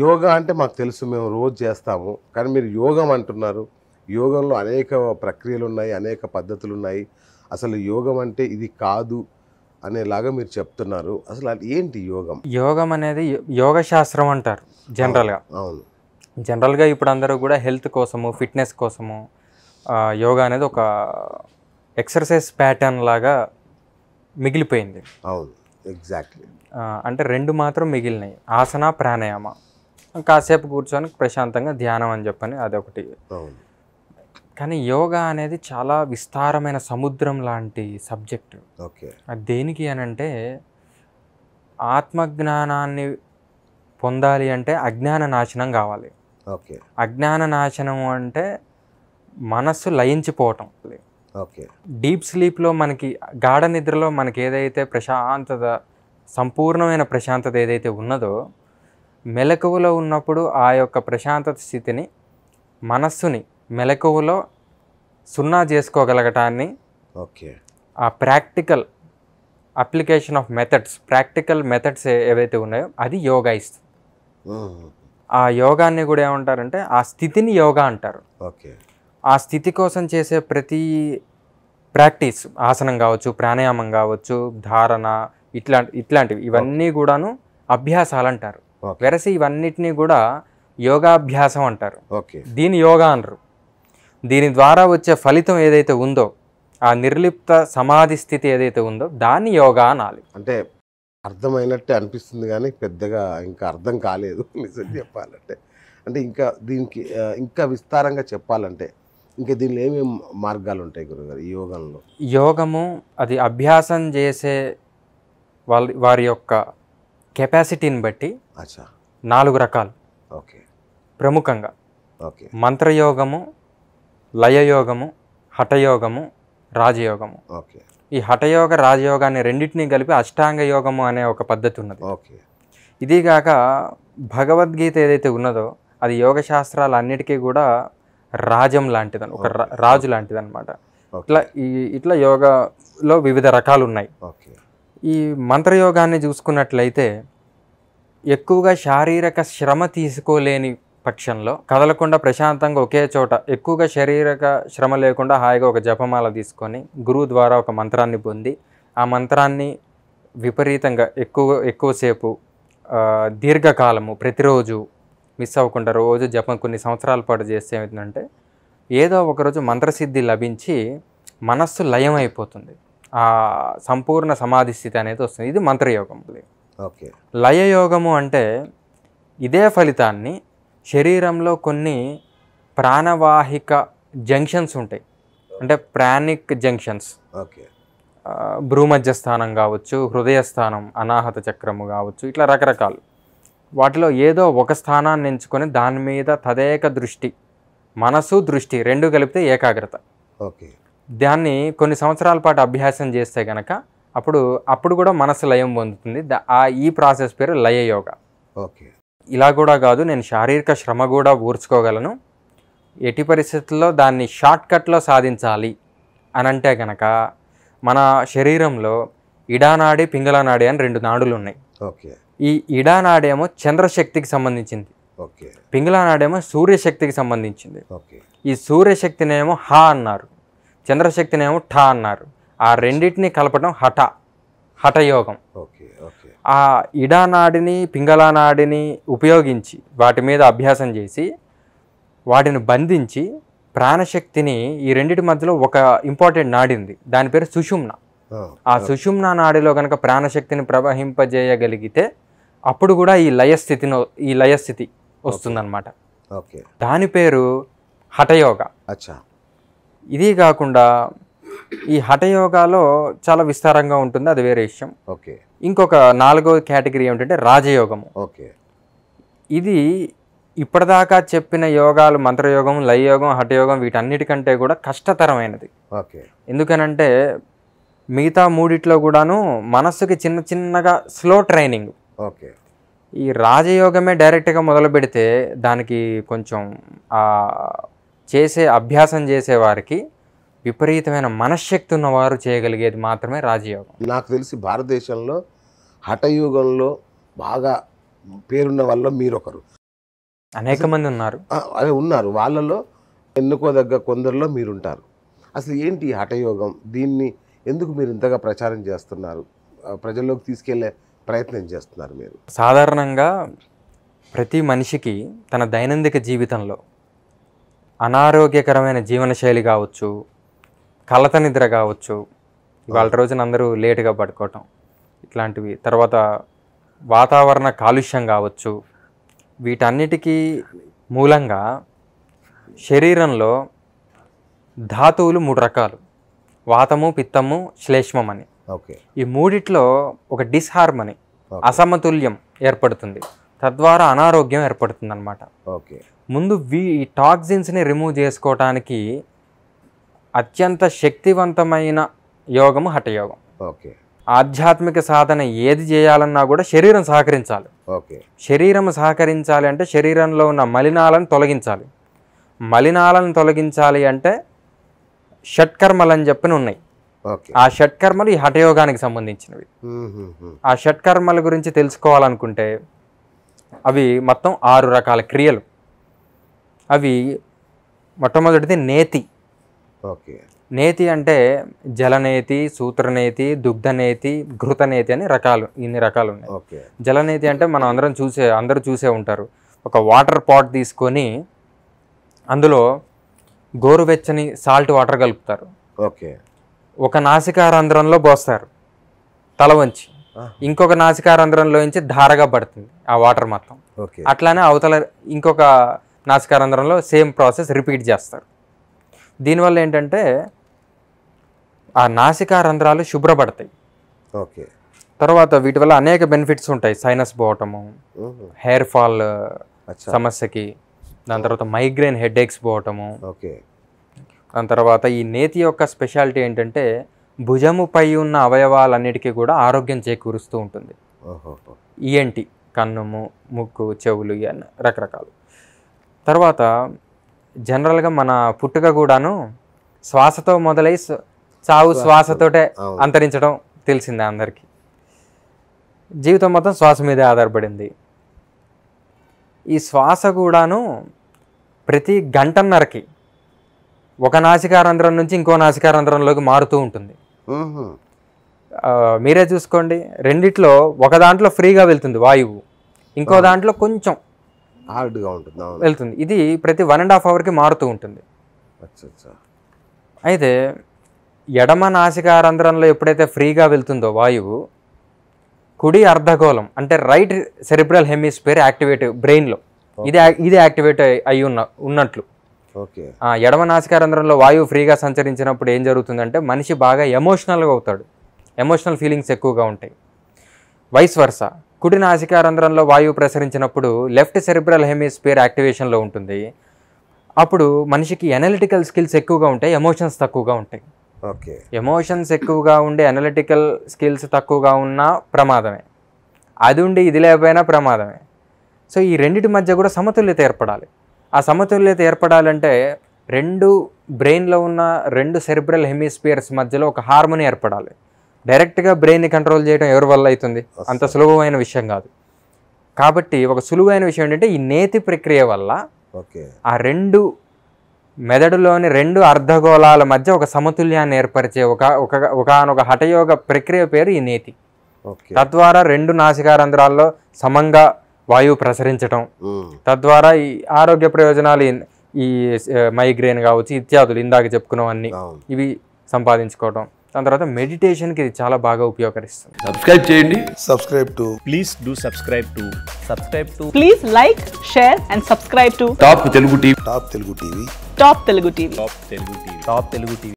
యోగా అంటే మాకు తెలుసు, మేము రోజు చేస్తాము. కానీ మీరు యోగం అంటున్నారు. యోగంలో అనేక ప్రక్రియలున్నాయి, అనేక పద్ధతులున్నాయి. అసలు యోగం అంటే ఇది కాదు అనేలాగా మీరు చెప్తున్నారు. అసలు అది ఏంటి యోగం? యోగం అనేది యోగ శాస్త్రం అంటారు జనరల్గా. అవును. జనరల్గా ఇప్పుడు అందరూ కూడా హెల్త్ కోసము, ఫిట్నెస్ కోసము యోగా అనేది ఒక ఎక్సర్సైజ్ ప్యాటర్న్ లాగా మిగిలిపోయింది. అవును, ఎగ్జాక్ట్లీ. అంటే రెండు మాత్రం మిగిలినాయి, ఆసన, ప్రాణాయామ. కాసేపు కూర్చొని ప్రశాంతంగా ధ్యానం అని చెప్పని అదొకటి. అవును. కానీ యోగా అనేది చాలా విస్తారమైన సముద్రం లాంటి సబ్జెక్టు. ఓకే. అది దేనికి అని అంటే, ఆత్మజ్ఞానాన్ని పొందాలి అంటే అజ్ఞాన నాశనం కావాలి. ఓకే. అజ్ఞాన నాశనం అంటే మనస్సు లయించిపోవటం. ఓకే. డీప్ స్లీప్లో మనకి, గాఢ నిద్రలో మనకి ఏదైతే ప్రశాంతత, సంపూర్ణమైన ప్రశాంతత ఏదైతే ఉన్నదో, మెలకువలో ఉన్నప్పుడు ఆ యొక్క ప్రశాంతత స్థితిని, మనస్సుని మెలకువలో సున్నా చేసుకోగలగటాన్ని, ఓకే, ఆ practical application of methods, practical methods ఏవైతే ఉన్నాయో అది యోగా ఇస్తుంది. ఆ యోగాన్ని కూడా ఏమంటారంటే, ఆ స్థితిని యోగా అంటారు. ఓకే. ఆ స్థితి కోసం చేసే ప్రతి ప్రాక్టీస్, ఆసనం కావచ్చు, ప్రాణాయామం కావచ్చు, ధారణ, ఇట్లాంటివి ఇవన్నీ కూడాను అభ్యాసాలు అంటారు. వెరసి ఇవన్నిటినీ కూడా యోగాభ్యాసం అంటారు. ఓకే. దీని యోగా అనరు. దీని ద్వారా వచ్చే ఫలితం ఏదైతే ఉందో, ఆ నిర్లిప్త సమాధి స్థితి ఏదైతే ఉందో దాన్ని యోగా అనాలి. అంటే అర్థమైనట్టే అనిపిస్తుంది కానీ పెద్దగా ఇంకా అర్థం కాలేదు నిజం చెప్పాలంటే. అంటే ఇంకా దీనికి ఇంకా విస్తారంగా చెప్పాలంటే ఇంకా దీనిలో ఏమేమి మార్గాలు ఉంటాయి గురుగారు ఈ యోగంలో? యోగము అది అభ్యాసం చేసే వారి యొక్క కెపాసిటీని బట్టి 4 రకాలు. ఓకే. ప్రముఖంగా ఓకే. మంత్రయోగము, లయయోగము, హఠయోగము, రాజయోగము. ఓకే. ఈ హఠయోగ, రాజయోగాన్ని రెండింటినీ కలిపి అష్టాంగ యోగము అనే ఒక పద్ధతి ఉన్నది. ఓకే. ఇదిగాక భగవద్గీత ఏదైతే ఉన్నదో అది యోగ శాస్త్రాలు అన్నిటికీ కూడా రాజం లాంటిది, ఒక రాజు లాంటిది అనమాట. ఇట్లా యోగాలో వివిధ రకాలు ఉన్నాయి. ఓకే. ఈ మంత్రయోగాన్ని చూసుకున్నట్లయితే ఎక్కువగా శారీరక శ్రమ తీసుకోలేని పక్షంలో, కదలకుండా ప్రశాంతంగా ఒకే చోట, ఎక్కువగా శారీరక శ్రమ లేకుండా హాయిగా ఒక జపమాల తీసుకొని గురువు ద్వారా ఒక మంత్రాన్ని పొంది, ఆ మంత్రాన్ని విపరీతంగా ఎక్కువసేపు దీర్ఘకాలము ప్రతిరోజు మిస్ అవ్వకుండా రోజు జపం కొన్ని సంవత్సరాల పాటు చేస్తే ఏమిటంటే ఏదో ఒకరోజు మంత్రసిద్ధి లభించి మనస్సు లయం అయిపోతుంది. ఆ సంపూర్ణ సమాధి స్థితి అనేది వస్తుంది. ఇది మంత్రయోగం. ఓకే. లయయోగము అంటే ఇదే ఫలితాన్ని శరీరంలో కొన్ని ప్రాణవాహిక జంక్షన్స్ ఉంటాయి, అంటే ప్రాణిక్ జంక్షన్స్. ఓకే. భ్రూమధ్యస్థానం కావచ్చు, హృదయస్థానం, అనాహత చక్రము కావచ్చు, ఇట్లా రకరకాలు. వాటిలో ఏదో ఒక స్థానాన్ని ఎంచుకొని దాని మీద తదేక దృష్టి, మనసు దృష్టి రెండు కలిపితే ఏకాగ్రత. ఓకే. దాన్ని కొన్ని సంవత్సరాల పాటు అభ్యాసం చేస్తే కనుక అప్పుడు కూడా మనసు లయం పొందుతుంది. ఈ ప్రాసెస్ పేరు లయయోగ. ఓకే. ఇలా కూడా కాదు, నేను శారీరక శ్రమ కూడా ఊర్చుకోగలను, ఎట్టి పరిస్థితుల్లో దాన్ని షార్ట్కట్లో సాధించాలి అని అంటే కనుక మన శరీరంలో ఇడానాడి, పింగళనాడి అని 2 నాడులు ఉన్నాయి. ఓకే. ఈ ఇడానాడేమో చంద్రశక్తికి సంబంధించింది, ఓకే. పింగళనాడేమో సూర్యశక్తికి సంబంధించింది. ఓకే. ఈ సూర్యశక్తినేమో హ అన్నారు, చంద్రశక్తినేమో ఠ అన్నారు. ఆ రెండింటిని కలపడం హఠయోగం. ఓకే. ఓకే. ఆ ఇడానాడిని, పింగళనాడిని ఉపయోగించి వాటి మీద అభ్యాసం చేసి వాటిని బంధించి ప్రాణశక్తిని, ఈ రెండింటి మధ్యలో ఒక ఇంపార్టెంట్ నాడి ఉంది, దాని పేరు సుషుమ్న. ఆ సుషుమ్న నాడిలో కనుక ప్రాణశక్తిని ప్రవహింపజేయగలిగితే అప్పుడు కూడా ఈ లయస్థితి వస్తుందన్నమాట. ఓకే. దాని దాని పేరు హఠయోగ. అచ్చా. ఇది కాకుండా ఈ హఠయోగాలో చాలా విస్తారంగా ఉంటుంది, అది వేరే విషయం. ఓకే. ఇంకొక 4వ కేటగిరీ ఏమిటంటే రాజయోగము. ఓకే. ఇది ఇప్పటిదాకా చెప్పిన యోగాలు, మంత్రయోగం, లయయోగం, హఠయోగం వీటన్నిటికంటే కూడా కష్టతరమైనది. ఓకే. ఎందుకనంటే మిగతా మూడిట్లో కూడాను మనస్సుకి చిన్నగా స్లో ట్రైనింగ్. ఓకే. ఈ రాజయోగమే డైరెక్ట్గా మొదలు పెడితే దానికి కొంచెం అభ్యాసం చేసేవారికి విపరీతమైన మనశ్శక్తి ఉన్నవారు చేయగలిగేది మాత్రమే రాజయోగం. నాకు తెలిసి భారతదేశంలో హఠయోగంలో బాగా పేరున్న వాళ్ళలో మీరొకరు. అనేక మంది ఉన్నారు. అదే ఉన్నారు, వాళ్ళలో ఎన్నుకోదగ్గ కొందరిలో మీరుంటారు. అసలు ఏంటి ఈ హఠయోగం? దీన్ని ఎందుకు మీరు ఇంతగా ప్రచారం చేస్తున్నారు, ప్రజల్లోకి తీసుకెళ్లే ప్రయత్నం చేస్తున్నారు మీరు? సాధారణంగా ప్రతి మనిషికి తన దైనందిక జీవితంలో అనారోగ్యకరమైన జీవనశైలి కావచ్చు, కలత నిద్ర కావచ్చు, ఇవాళ రోజున అందరూ లేటుగా పడుకోవటం ఇట్లాంటివి, తర్వాత వాతావరణ కాలుష్యం కావచ్చు, వీటన్నిటికీ మూలంగా శరీరంలో ధాతువులు 3 రకాలు: వాతము, పిత్తము, శ్లేష్మం అని. ఓకే. ఈ మూడిట్లో ఒక డిస్హార్మనీ, అసమతుల్యం ఏర్పడుతుంది. తద్వారా అనారోగ్యం ఏర్పడుతుంది అన్నమాట. ఓకే. ముందు ఈ టాక్సిన్స్ని రిమూవ్ చేసుకోవటానికి అత్యంత శక్తివంతమైన యోగము హఠయోగం. ఓకే. ఆధ్యాత్మిక సాధన ఏది చేయాలన్నా కూడా శరీరం సహకరించాలి. ఓకే. శరీరం సహకరించాలి అంటే శరీరంలో ఉన్న మలినాలను తొలగించాలి. మలినాలను తొలగించాలి అంటే షట్కర్మలు అని చెప్పి ఉన్నాయి. ఆ షట్కర్మలు ఈ హఠయోగానికి సంబంధించినవి. ఆ షట్కర్మల గురించి తెలుసుకోవాలనుకుంటే అవి మొత్తం 6 రకాల క్రియలు. అవి మొట్టమొదటిది నేతి. ఓకే. నేతి అంటే జలనేతి, సూత్రనేతి, దుగ్ధనేతి, ఘృతనేతి అని ఇన్ని రకాలు ఉన్నాయి. ఓకే. జలనేతి అంటే మనం అందరూ చూసే ఉంటారు. ఒక వాటర్ పాట్ తీసుకొని అందులో గోరువెచ్చని సాల్ట్ వాటర్ కలుపుతారు. ఓకే. ఒక నాసికారంధ్రంలో పోస్తారు తల వంచి, ఇంకొక నాసికారంధ్రంలోంచి ధారగా పడుతుంది ఆ వాటర్ మొత్తం. అట్లానే అవతల ఇంకొక నాసికారంధ్రంలో సేమ్ ప్రాసెస్ రిపీట్ చేస్తారు. దీనివల్ల ఏంటంటే ఆ నాసికారంధ్రాలు శుభ్రపడతాయి. ఓకే. తర్వాత వీటి వల్ల అనేక బెనిఫిట్స్ ఉంటాయి. సైనస్ పోవటము, హెయిర్ ఫాల్ సమస్యకి, దాని తర్వాత మైగ్రేన్ హెడేక్స్ పోవటము. ఓకే. దాని తర్వాత ఈ నేతి యొక్క స్పెషాలిటీ ఏంటంటే భుజముపై ఉన్న అవయవాలన్నిటికీ కూడా ఆరోగ్యం చేకూరుస్తూ ఉంటుంది. ఈఎన్టి, కన్ను, ముక్కు, చెవులు, ఇవన్నీ రకరకాలు. తర్వాత జనరల్గా మన పుట్టుక కూడాను శ్వాసతో మొదలై చావు శ్వాసతోటే అంతరించడం తెలిసిందే అందరికీ. జీవితం మొత్తం శ్వాస మీదే ఆధారపడింది. ఈ శ్వాస కూడాను ప్రతి గంటన్నరకి ఒక నాసికారంధ్రం నుంచి ఇంకో నాసికారంధ్రంలోకి మారుతూ ఉంటుంది. మీరే చూసుకోండి, రెండిట్లో ఒక దాంట్లో ఫ్రీగా వెళ్తుంది వాయువు, ఇంకో దాంట్లో కొంచెం హార్డ్గా ఉంటుంది వెళ్తుంది. ఇది ప్రతి 1.5 అవర్కి మారుతూ ఉంటుంది. అయితే ఎడమ నాసికారంధ్రంలో ఎప్పుడైతే ఫ్రీగా వెళ్తుందో వాయువు, కుడి అర్ధగోళం అంటే రైట్ సెరిబ్రల్ హెమిస్ఫియర్ యాక్టివేట్ బ్రెయిన్లో ఇది యాక్టివేట్ అయి ఉన్నట్లు. ఎడమ నాసికారంధ్రంలో వాయువు ఫ్రీగా సంచరించినప్పుడు ఏం జరుగుతుందంటే మనిషి బాగా ఎమోషనల్గా అవుతాడు, ఎమోషనల్ ఫీలింగ్స్ ఎక్కువగా ఉంటాయి. వైస్ వర్సా, కుడి నాసికారంధ్రంలో వాయువు ప్రసరించినప్పుడు లెఫ్ట్ సెరిబ్రల్ హెమిస్ఫియర్ యాక్టివేషన్లో ఉంటుంది. అప్పుడు మనిషికి ఎనలిటికల్ స్కిల్స్ ఎక్కువగా ఉంటాయి, ఎమోషన్స్ తక్కువగా ఉంటాయి. ఎమోషన్స్ ఎక్కువగా ఉండే అనలిటికల్ స్కిల్స్ తక్కువగా ఉన్నా ప్రమాదమే, అది ఉండి ఇది లేకపోయినా ప్రమాదమే. సో ఈ రెండిటి మధ్య కూడా సమతుల్యత ఏర్పడాలి. ఆ సమతుల్యత ఏర్పడాలంటే బ్రెయిన్లో ఉన్న 2 సెరిబ్రల్ హెమిస్ఫియర్స్ మధ్యలో ఒక హార్మోనీ ఏర్పడాలి. డైరెక్ట్గా బ్రెయిన్ని కంట్రోల్ చేయడం ఎవరి వల్ల అవుతుంది? అంత సులభమైన విషయం కాదు. కాబట్టి ఒక సులువైన విషయం ఏంటంటే ఈ నేతి ప్రక్రియ వల్ల ఆ మెదడులోని 2 అర్ధగోళాల మధ్య ఒక సమతుల్యాన్ని ఏర్పరిచే ఒకనొక హఠయోగ ప్రక్రియ పేరు ఈ నేతి. తద్వారా 2 నాసికారంధ్రాల్లో సమంగా వాయువు ప్రసరించటం, తద్వారా ఈ ఆరోగ్య ప్రయోజనాలు, ఈ మైగ్రేన్ కావచ్చు ఇత్యాదులు ఇందాక చెప్పుకున్నవన్నీ ఇవి సంపాదించుకోవటం. దాని తర్వాత మెడిటేషన్కి ఇది చాలా బాగా ఉపయోగకరిస్తుంది. సబ్స్క్రైబ్ చేయండి. Please like, share and subscribe to top Telugu TV. Top Telugu TV.